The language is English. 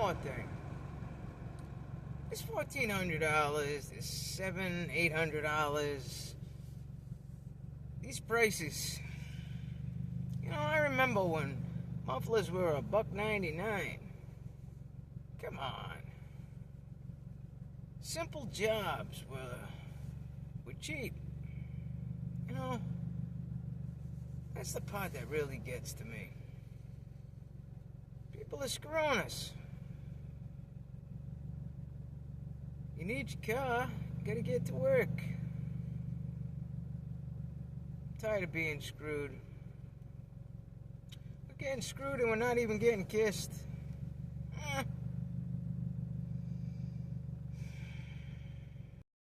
more thing. It's $1,400. It's $800. These prices. You know, I remember when mufflers were $1.99. Come on. Simple jobs were cheap. You know, that's the part that really gets to me. People are screwing us. You need your car, you gotta get to work. I'm tired of being screwed. We're getting screwed and we're not even getting kissed.